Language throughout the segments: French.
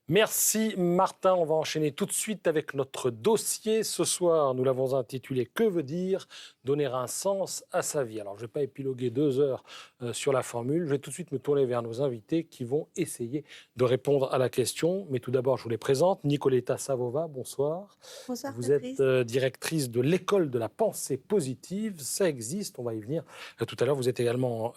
Merci Martin, on va enchaîner tout de suite avec notre dossier. Ce soir, nous l'avons intitulé « Que veut dire donner un sens à sa vie ?» Alors, je ne vais pas épiloguer 2 heures sur la formule, je vais tout de suite me tourner vers nos invités qui vont essayer de répondre à la question. Mais tout d'abord, je vous les présente. Nicoletta Savova, bonsoir. Bonsoir Vous Patrice. êtes directrice de l'école de la pensée positive. Ça existe, on va y venir tout à l'heure. Vous êtes également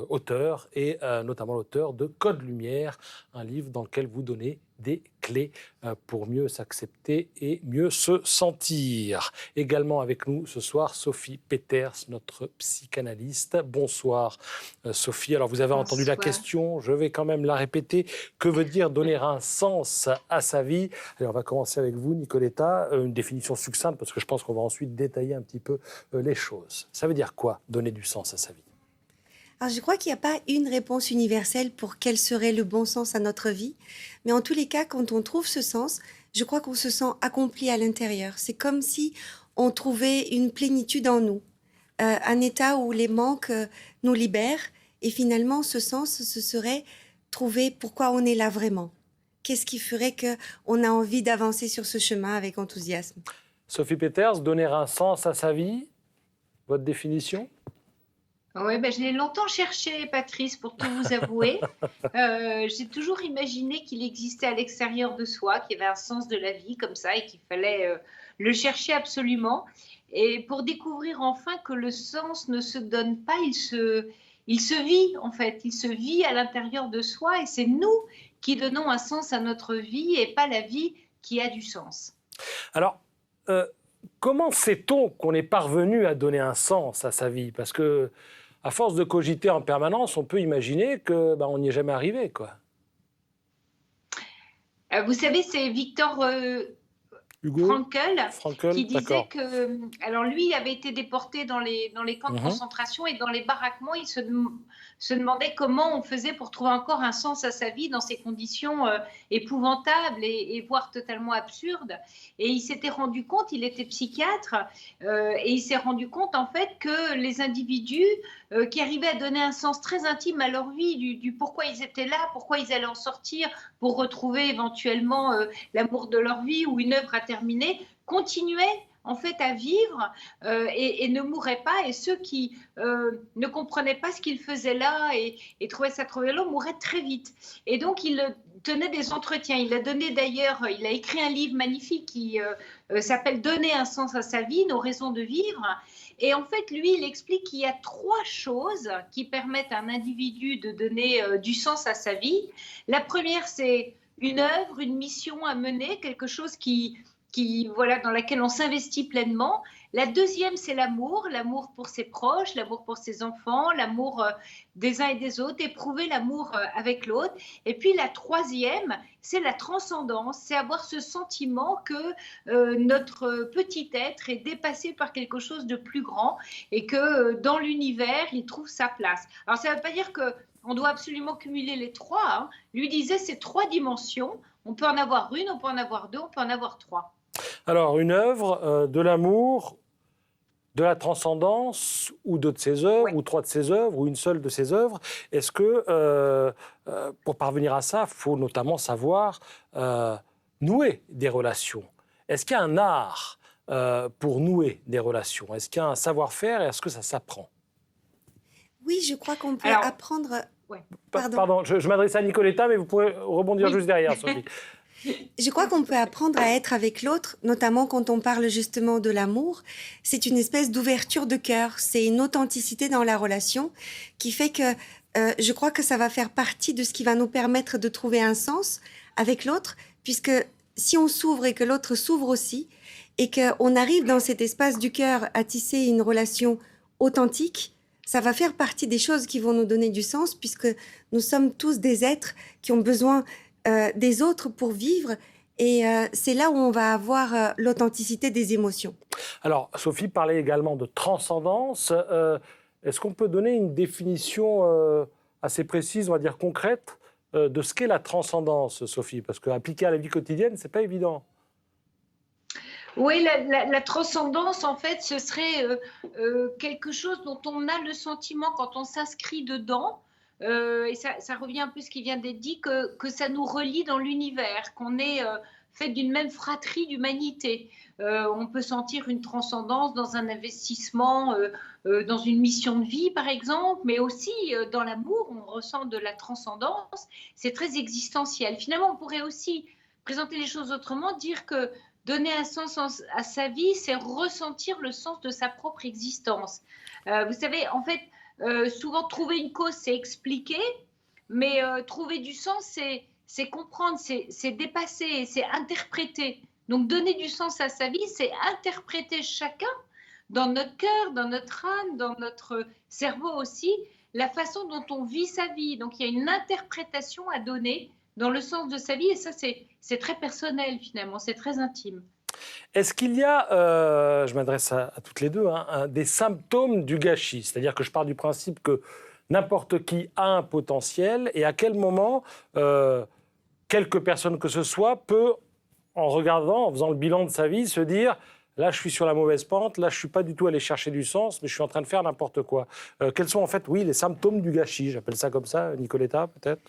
auteur et notamment l'auteur de Code Lumière, un livre dans lequel vous donnez des clés pour mieux s'accepter et mieux se sentir. Également avec nous ce soir, Sophie Peters, notre psychanalyste. Bonsoir Sophie. Alors vous avez entendu la question, je vais quand même la répéter. Que veut dire donner un sens à sa vie ? Alors on va commencer avec vous, Nicoletta. Une définition succincte parce que je pense qu'on va ensuite détailler un petit peu les choses. Ça veut dire quoi, donner du sens à sa vie ? Alors, je crois qu'il n'y a pas une réponse universelle pour quel serait le bon sens à notre vie. Mais en tous les cas, quand on trouve ce sens, je crois qu'on se sent accompli à l'intérieur. C'est comme si on trouvait une plénitude en nous, un état où les manques nous libèrent. Et finalement, ce sens, ce serait trouver pourquoi on est là vraiment. Qu'est-ce qui ferait qu'on a envie d'avancer sur ce chemin avec enthousiasme ? Sophie Peters, donner un sens à sa vie, votre définition ? Oui, je l'ai longtemps cherché, Patrice, pour tout vous avouer. J'ai toujours imaginé qu'il existait à l'extérieur de soi, qu'il y avait un sens de la vie comme ça et qu'il fallait le chercher absolument. Et pour découvrir enfin que le sens ne se donne pas, il se vit en fait. Il se vit à l'intérieur de soi et c'est nous qui donnons un sens à notre vie et pas la vie qui a du sens. Alors, comment sait-on qu'on est parvenu à donner un sens à sa vie ? Parce que à force de cogiter en permanence, on peut imaginer qu'on n'y est jamais arrivé, quoi. Vous savez, c'est Victor Hugo Frankl qui disait d'accord. que, alors lui avait été déporté dans les camps de concentration et dans les baraquements, il se demandait comment on faisait pour trouver encore un sens à sa vie dans ces conditions épouvantables et voire totalement absurdes. Et il s'était rendu compte, il était psychiatre, et il s'est rendu compte en fait que les individus qui arrivaient à donner un sens très intime à leur vie, du pourquoi ils étaient là, pourquoi ils allaient en sortir, pour retrouver éventuellement l'amour de leur vie ou une œuvre à terminer, continuaient en fait à vivre et ne mouraient pas. Et ceux qui ne comprenaient pas ce qu'ils faisaient là et trouvaient ça trop violent mouraient très vite. Et donc il tenait des entretiens. Il a donné d'ailleurs, il a écrit un livre magnifique qui s'appelle « Donner un sens à sa vie, nos raisons de vivre ». Et en fait, lui, il explique qu'il y a 3 choses qui permettent à un individu de donner du sens à sa vie. La première, c'est une œuvre, une mission à mener, quelque chose voilà, dans laquelle on s'investit pleinement. La deuxième, c'est l'amour pour ses proches, l'amour pour ses enfants, l'amour des uns et des autres, éprouver l'amour avec l'autre. Et puis la troisième, c'est la transcendance, c'est avoir ce sentiment que notre petit être est dépassé par quelque chose de plus grand et que dans l'univers, il trouve sa place. Alors ça ne veut pas dire qu'on doit absolument cumuler les 3. Hein. Lui disait ces 3 dimensions, on peut en avoir une, on peut en avoir 2, on peut en avoir 3. Alors, une œuvre, de l'amour, de la transcendance, ou 2 de ses œuvres, Ouais. ou 3 de ses œuvres, ou une seule de ses œuvres. Est-ce que, pour parvenir à ça, il faut notamment savoir nouer des relations ? Est-ce qu'il y a un art pour nouer des relations ? Est-ce qu'il y a un savoir-faire et est-ce que ça s'apprend ? Oui, je crois qu'on peut apprendre... Ouais. Pardon, je m'adresse à Nicoletta, mais vous pourrez rebondir juste derrière, Sophie. Je crois qu'on peut apprendre à être avec l'autre, notamment quand on parle justement de l'amour. C'est une espèce d'ouverture de cœur, c'est une authenticité dans la relation qui fait que je crois que ça va faire partie de ce qui va nous permettre de trouver un sens avec l'autre, puisque si on s'ouvre et que l'autre s'ouvre aussi, et qu'on arrive dans cet espace du cœur à tisser une relation authentique, ça va faire partie des choses qui vont nous donner du sens, puisque nous sommes tous des êtres qui ont besoin des autres pour vivre, et c'est là où on va avoir l'authenticité des émotions. Alors, Sophie parlait également de transcendance. Est-ce qu'on peut donner une définition assez précise, on va dire concrète, de ce qu'est la transcendance, Sophie ? Parce qu'appliquer à la vie quotidienne, c'est pas évident. Oui, la transcendance, en fait, ce serait quelque chose dont on a le sentiment, quand on s'inscrit dedans, et ça revient un peu à ce qui vient d'être dit, que ça nous relie dans l'univers, qu'on est fait d'une même fratrie d'humanité. On peut sentir une transcendance dans un investissement, dans une mission de vie, par exemple, mais aussi dans l'amour, on ressent de la transcendance. C'est très existentiel. Finalement, on pourrait aussi présenter les choses autrement, dire que donner un sens à sa vie, c'est ressentir le sens de sa propre existence. Vous savez, en fait, souvent trouver une cause, c'est expliquer, mais trouver du sens, c'est comprendre, c'est dépasser, c'est interpréter. Donc donner du sens à sa vie, c'est interpréter chacun dans notre cœur, dans notre âme, dans notre cerveau aussi, la façon dont on vit sa vie. Donc il y a une interprétation à donner dans le sens de sa vie, et ça c'est très personnel finalement, c'est très intime. Est-ce qu'il y a, je m'adresse à toutes les deux, hein, des symptômes du gâchis? C'est-à-dire que je pars du principe que n'importe qui a un potentiel, et à quel moment quelque personne que ce soit peut, en regardant, en faisant le bilan de sa vie, se dire « là, je suis sur la mauvaise pente, là, je ne suis pas du tout allé chercher du sens, mais je suis en train de faire n'importe quoi ». Quels sont en fait, oui, les symptômes du gâchis? J'appelle ça comme ça, Nicoletta, peut-être?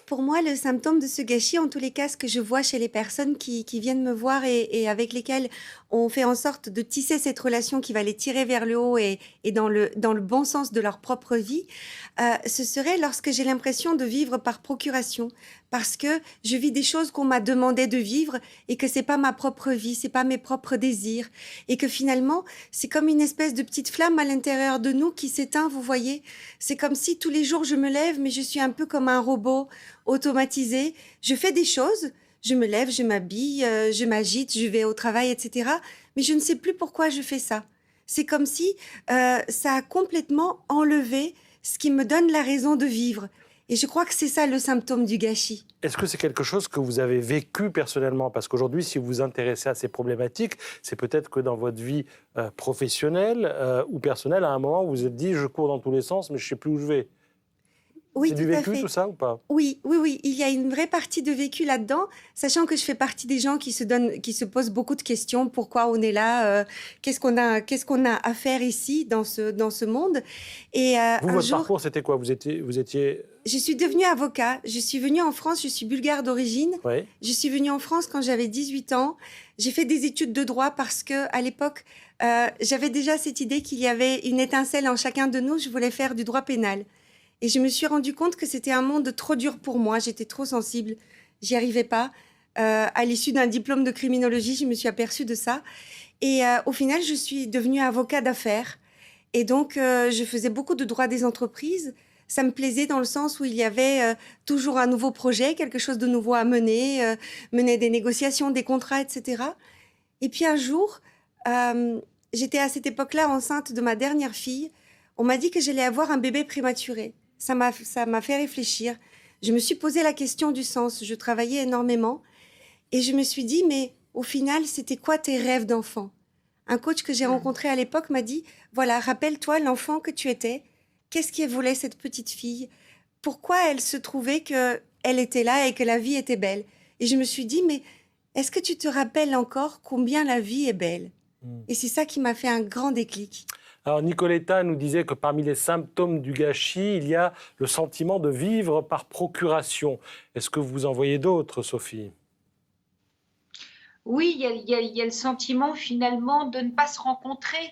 Pour moi, le symptôme de ce gâchis, en tous les cas, ce que je vois chez les personnes qui viennent me voir et avec lesquelles on fait en sorte de tisser cette relation qui va les tirer vers le haut et dans le bon sens de leur propre vie, ce serait lorsque j'ai l'impression de vivre par procuration, parce que je vis des choses qu'on m'a demandé de vivre et que c'est pas ma propre vie, c'est pas mes propres désirs, et que finalement, c'est comme une espèce de petite flamme à l'intérieur de nous qui s'éteint, vous voyez. C'est comme si tous les jours je me lève, mais je suis un peu comme un robot automatisé. Je fais des choses, je me lève, je m'habille, je m'agite, je vais au travail, etc. Mais je ne sais plus pourquoi je fais ça. C'est comme si ça a complètement enlevé ce qui me donne la raison de vivre. Et je crois que c'est ça le symptôme du gâchis. Est-ce que c'est quelque chose que vous avez vécu personnellement? Parce qu'aujourd'hui, si vous vous intéressez à ces problématiques, c'est peut-être que dans votre vie professionnelle ou personnelle, à un moment, vous vous êtes dit « je cours dans tous les sens, mais je ne sais plus où je vais ». Oui, c'est du vécu, tout ça, ou pas? Oui, oui, oui. Il y a une vraie partie de vécu là-dedans, sachant que je fais partie des gens qui se posent beaucoup de questions. Pourquoi on est là? Qu'est-ce qu'on a à faire ici, dans ce monde? Et vous, votre parcours, c'était quoi? Vous étiez... Je suis devenue avocat. Je suis venue en France, je suis bulgare d'origine. Oui. Je suis venue en France quand j'avais 18 ans. J'ai fait des études de droit parce que, à l'époque, j'avais déjà cette idée qu'il y avait une étincelle en chacun de nous. Je voulais faire du droit pénal. Et je me suis rendu compte que c'était un monde trop dur pour moi. J'étais trop sensible. J'y arrivais pas. À l'issue d'un diplôme de criminologie, je me suis aperçue de ça. Et au final, je suis devenue avocat d'affaires. Et donc, je faisais beaucoup de droit des entreprises. Ça me plaisait dans le sens où il y avait toujours un nouveau projet, quelque chose de nouveau à mener, mener des négociations, des contrats, etc. Et puis un jour, j'étais à cette époque-là enceinte de ma dernière fille. On m'a dit que j'allais avoir un bébé prématuré. Ça m'a fait réfléchir. Je me suis posé la question du sens. Je travaillais énormément. Et je me suis dit, mais au final, c'était quoi tes rêves d'enfant? Un coach que j'ai rencontré à l'époque m'a dit, voilà, rappelle-toi l'enfant que tu étais. Qu'est-ce qu'elle voulait, cette petite fille? Pourquoi elle se trouvait qu'elle était là et que la vie était belle? Et je me suis dit, mais est-ce que tu te rappelles encore combien la vie est belle? Et c'est ça qui m'a fait un grand déclic. Alors, Nicoletta nous disait que parmi les symptômes du gâchis, il y a le sentiment de vivre par procuration. Est-ce que vous en voyez d'autres, Sophie? Oui, il y a le sentiment finalement de ne pas se rencontrer.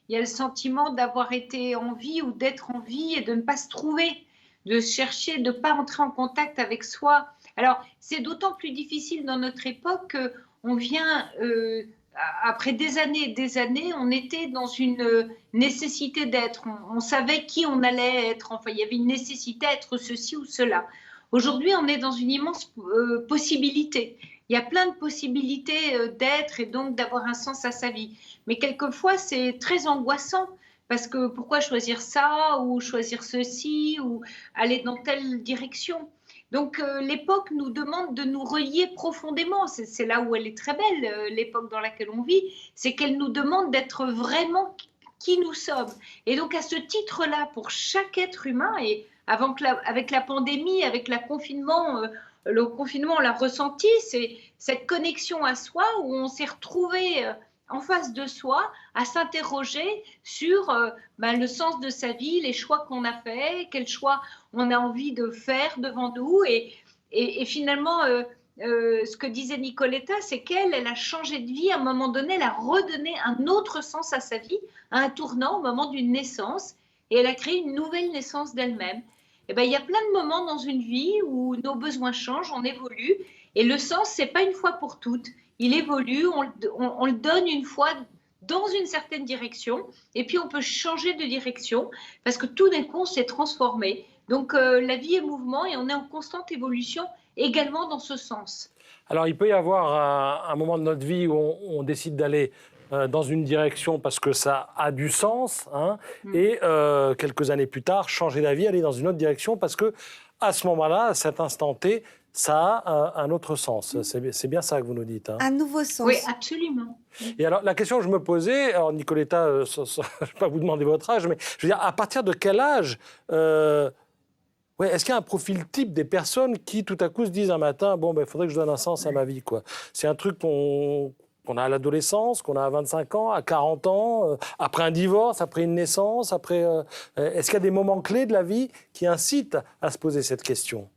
Il y a le sentiment d'avoir été en vie ou d'être en vie et de ne pas se trouver, de chercher, de ne pas entrer en contact avec soi. Alors, c'est d'autant plus difficile dans notre époque qu'on vient... après des années, on était dans une nécessité d'être. On savait qui on allait être. Enfin, il y avait une nécessité d'être ceci ou cela. Aujourd'hui, on est dans une immense possibilité. Il y a plein de possibilités d'être et donc d'avoir un sens à sa vie. Mais quelquefois, c'est très angoissant. Parce que pourquoi choisir ça ou choisir ceci ou aller dans telle direction? Donc l'époque nous demande de nous relier profondément. C'est là où elle est très belle, l'époque dans laquelle on vit. C'est qu'elle nous demande d'être vraiment qui nous sommes. Et donc à ce titre-là, pour chaque être humain, et avec la pandémie, avec le confinement, on l'a ressenti, c'est cette connexion à soi où on s'est retrouvé en face de soi à s'interroger sur le sens de sa vie, les choix qu'on a faits, quels choix on a envie de faire devant nous. Et finalement, ce que disait Nicoletta, c'est elle a changé de vie. À un moment donné, elle a redonné un autre sens à sa vie, à un tournant au moment d'une naissance. Et elle a créé une nouvelle naissance d'elle-même. Et ben, il y a plein de moments dans une vie où nos besoins changent, on évolue. Et le sens, ce n'est pas une fois pour toutes. Il évolue, on le donne une fois dans une certaine direction. Et puis, on peut changer de direction parce que tout d'un coup, on s'est transformé. Donc, la vie est mouvement et on est en constante évolution également dans ce sens. Alors, il peut y avoir un moment de notre vie où on décide d'aller dans une direction parce que ça a du sens, hein, et quelques années plus tard, changer d'avis, aller dans une autre direction parce que à ce moment-là, à cet instant T, ça a un autre sens. C'est bien ça que vous nous dites. Hein. Un nouveau sens. Oui, absolument. Et alors, la question que je me posais, alors Nicoletta, je ne vais pas vous demander votre âge, mais je veux dire, à partir de quel âge est-ce qu'il y a un profil type des personnes qui, tout à coup, se disent un matin, il faudrait que je donne un sens à ma vie, quoi. C'est un truc qu'on a à l'adolescence, qu'on a à 25 ans, à 40 ans, après un divorce, après une naissance, est-ce qu'il y a des moments clés de la vie qui incitent à se poser cette question ?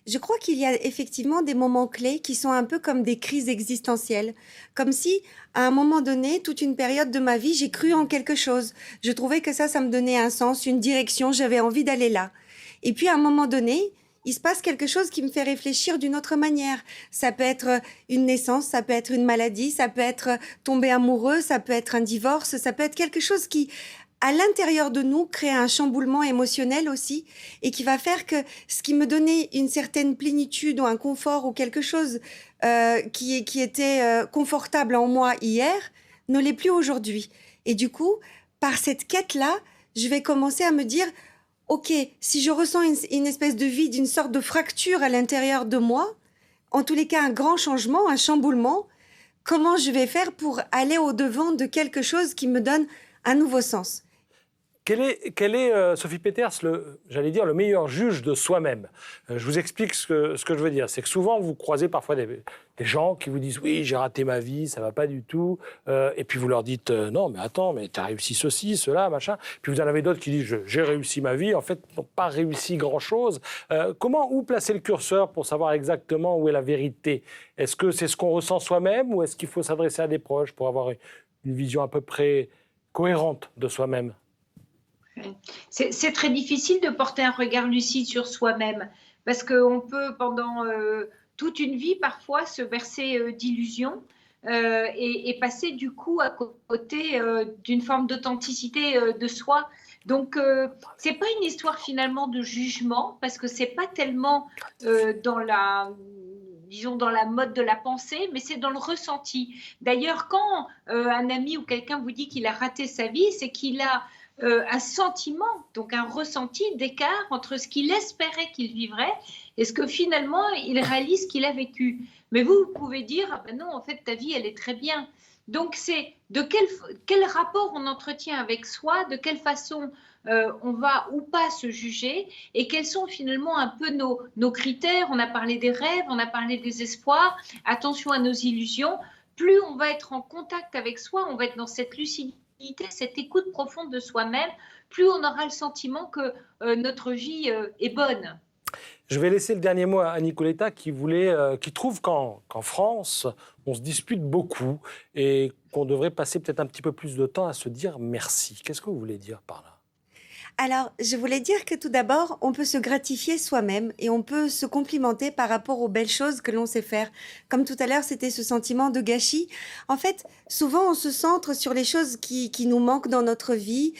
Je crois qu'il y a effectivement des moments clés qui sont un peu comme des crises existentielles. Comme si, à un moment donné, toute une période de ma vie, j'ai cru en quelque chose. Je trouvais que ça me donnait un sens, une direction, j'avais envie d'aller là. Et puis, à un moment donné, il se passe quelque chose qui me fait réfléchir d'une autre manière. Ça peut être une naissance, ça peut être une maladie, ça peut être tomber amoureux, ça peut être un divorce, ça peut être quelque chose qui, à l'intérieur de nous, crée un chamboulement émotionnel aussi et qui va faire que ce qui me donnait une certaine plénitude ou un confort ou quelque chose qui était confortable en moi hier ne l'est plus aujourd'hui. Et du coup, par cette quête-là, je vais commencer à me dire « Ok, si je ressens une espèce de vide, une sorte de fracture à l'intérieur de moi, en tous les cas un grand changement, un chamboulement, comment je vais faire pour aller au-devant de quelque chose qui me donne un nouveau sens ?» Quel est Sophie Peters, le meilleur juge de soi-même ? Je vous explique ce que je veux dire. C'est que souvent, vous croisez parfois des gens qui vous disent « Oui, j'ai raté ma vie, ça ne va pas du tout. » Et puis vous leur dites « Non, mais attends, mais tu as réussi ceci, cela, machin. » Puis vous en avez d'autres qui disent « J'ai réussi ma vie. » En fait, ils n'ont pas réussi grand-chose. Où placer le curseur pour savoir exactement où est la vérité ? Est-ce que c'est ce qu'on ressent soi-même ou est-ce qu'il faut s'adresser à des proches pour avoir une vision à peu près cohérente de soi-même ? C'est très difficile de porter un regard lucide sur soi-même parce qu'on peut, pendant toute une vie, parfois, se bercer d'illusions et passer du coup à côté d'une forme d'authenticité de soi. Donc, c'est pas une histoire finalement de jugement parce que c'est pas tellement dans la mode de la pensée, mais c'est dans le ressenti. D'ailleurs, quand un ami ou quelqu'un vous dit qu'il a raté sa vie, c'est qu'il a un sentiment, donc un ressenti d'écart entre ce qu'il espérait qu'il vivrait et ce que finalement il réalise qu'il a vécu. Mais vous pouvez dire, ah ben non, en fait, ta vie, elle est très bien. Donc, c'est de quel rapport on entretient avec soi, de quelle façon on va ou pas se juger et quels sont finalement un peu nos critères. On a parlé des rêves, on a parlé des espoirs, attention à nos illusions. Plus on va être en contact avec soi, on va être dans cette lucidité, cette écoute profonde de soi-même, plus on aura le sentiment que notre vie est bonne. Je vais laisser le dernier mot à Nicoletta qui trouve qu'en France, on se dispute beaucoup et qu'on devrait passer peut-être un petit peu plus de temps à se dire merci. Qu'est-ce que vous voulez dire par là ? Alors, je voulais dire que tout d'abord, on peut se gratifier soi-même et on peut se complimenter par rapport aux belles choses que l'on sait faire. Comme tout à l'heure, c'était ce sentiment de gâchis. En fait, souvent, on se centre sur les choses qui nous manquent dans notre vie,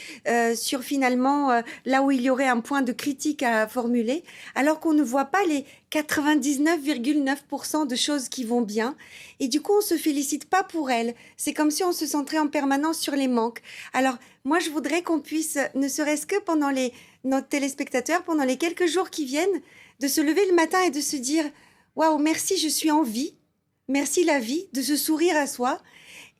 sur finalement là où il y aurait un point de critique à formuler, alors qu'on ne voit pas les 99,9% de choses qui vont bien. Et du coup, on ne se félicite pas pour elles. C'est comme si on se centrait en permanence sur les manques. Alors, moi, je voudrais qu'on puisse, ne serait-ce que pendant nos téléspectateurs, pendant les quelques jours qui viennent, de se lever le matin et de se dire « Waouh, merci, je suis en vie. Merci la vie », de se sourire à soi.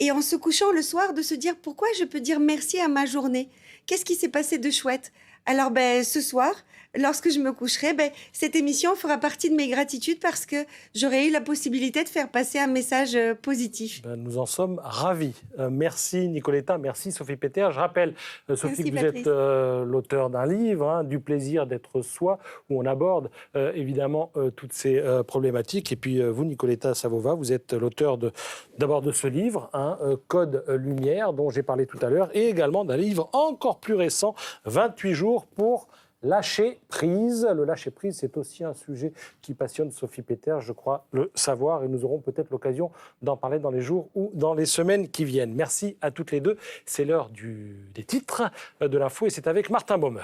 Et en se couchant le soir, de se dire « Pourquoi je peux dire merci à ma journée ? Qu'est-ce qui s'est passé de chouette ?» Alors, ce soir, lorsque je me coucherai, cette émission fera partie de mes gratitudes parce que j'aurai eu la possibilité de faire passer un message positif. Nous en sommes ravis. Merci Nicoletta, merci Sophie Peter. Je rappelle, Sophie, Merci, que vous êtes l'auteur d'un livre, Du plaisir d'être soi, où on aborde évidemment toutes ces problématiques. Et puis vous, Nicoletta Savova, vous êtes l'auteur d'abord de ce livre, Code Lumière, dont j'ai parlé tout à l'heure, et également d'un livre encore plus récent, 28 jours pour lâcher prise. Le lâcher prise, c'est aussi un sujet qui passionne Sophie Peter, je crois le savoir, et nous aurons peut-être l'occasion d'en parler dans les jours ou dans les semaines qui viennent. Merci à toutes les deux. C'est l'heure des titres de l'info et c'est avec Martin Baumer.